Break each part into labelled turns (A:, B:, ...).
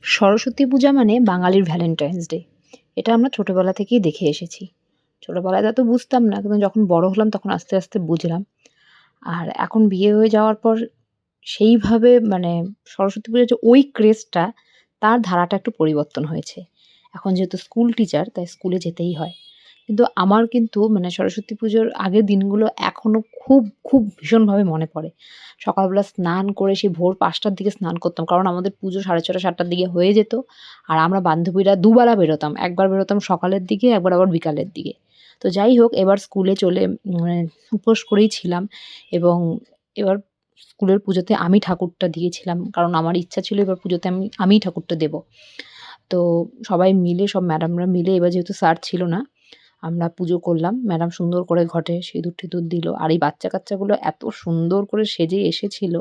A: সরস্বতী পূজা মানে বাঙালির Valentine's day. এটা আমরা ছোটবেলা থেকেই দেখে এসেছি। ছোটবেলায় তো বুঝতাম না। কিন্তু যখন বড় হলাম তখন আস্তে, আস্তে বুঝলাম। আর এখন বিয়ে হয়ে যাওয়ার পর সেইভাবে মানে সরস্বতী পুজোর যে ওই ক্রেজটা তার ধারাটা একটু পরিবর্তন হয়েছে। এখন যেহেতু স্কুল টিচার তাই স্কুলে যেতেই হয়। কিন্তু আমার কিন্তু মানে সরস্বতী পুজোর আগের দিনগুলো এখনো খুব, খুব ভীষণভাবে মনে পড়ে। সকালবেলা স্নান করে সেই ভোর ৫ টার দিকে স্নান করতাম। কারণ আমাদের পুজো ৬:৩০ ৭ টার দিকে হয়ে যেত। আর আমরা বান্ধবীরা দুবেলা বেরোতাম। একবার বেরোতাম সকালের দিকে, একবার আবার বিকালের দিকে। তো যাই হোক এবার স্কুলে চলে মানে উপোস করেই ছিলাম এবং এবার স্কুলের পুজোতে আমি ঠাকুরটা দিয়েছিলাম। কারণ আমার ইচ্ছা ছিল এবার পুজোতে আমিই ঠাকুরটা দেব। তো সবাই মিলে সব ম্যাডামরা মিলে এবার যেহেতু স্যার ছিল না, আমরা পুজো করলাম। ম্যাডাম সুন্দর করে ঘটে সিঁদুর-টিঁদুর দিল। আর এই বাচ্চা-কাচ্চাগুলো এত সুন্দর করে সেজে এসেছিল।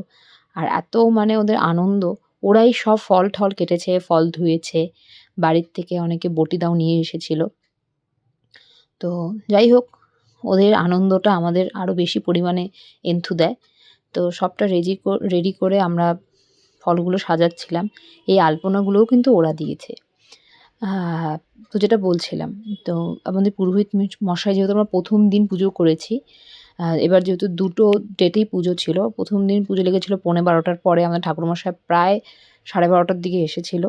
A: আর এত মানে ওদের আনন্দ, ওরাই সব ফল-টল কেটেছে, ফল ধুয়েছে। বাড়ির থেকে অনেকে বটিদাও নিয়ে এসেছিল। তো যাই হোক ওদের আনন্দটা আমাদের আরো বেশি পরিমাণে এন্থু দেয়। তো সবটা রেডি করে আমরা ফলগুলো সাজাচ্ছিলাম। এই আলপনাগুলোও কিন্তু ওরা দিয়েছে। আ তো যেটা বলছিলাম, তো আমাদের পুরোহিত মশাই যেহেতু আমরা ১ম দিন পুজো করেছি, এবার যেহেতু দুটো ডেটেই পুজো ছিল। ১ম দিন পুজো লেগেছিল ১৫:৩০ পরে আমাদের ঠাকুরমশাই প্রায় ১২:৩০ দিকে এসেছিল।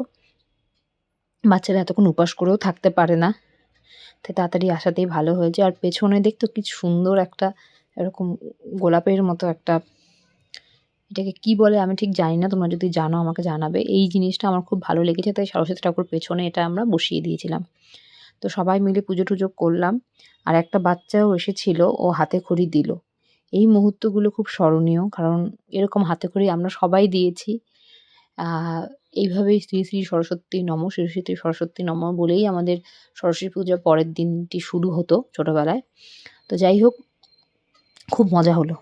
A: বাচ্চারা এতক্ষণ উপাস করেও থাকতে পারে না। তাই তাড়াতাড়ি আসাতেই ভালো হয়েছে। আর পেছনে দেখতো কি সুন্দর একটা এরকম গোলাপের মতো একটা এটাকে কি বলে আমি ঠিক জানি না। তোমরা যদি জানো আমাকে জানাবে। এই জিনিসটা আমার খুব ভালো লেগেছে তাই সরস্বতী ঠাকুর পেছনে এটা আমরা বসিয়ে দিয়েছিলাম। তো সবাই মিলে পুজো-টুজো করলাম। আর একটা বাচ্চাও এসেছিল ও হাতে খড়ি দিল। এই মুহূর্তগুলো খুব স্মরণীয়। কারণ এরকম হাতে খড়ি আমরা সবাই দিয়েছি। আ এইভাবেই শ্রী, শ্রী সরস্বতী নম, শ্রী, শ্রী সরস্বতী নম বলেই আমাদের সরস্বতী পূজার পরের দিনটি শুরু হতো ছোটবেলায়। তো যাই হোক খুব মজা হলো।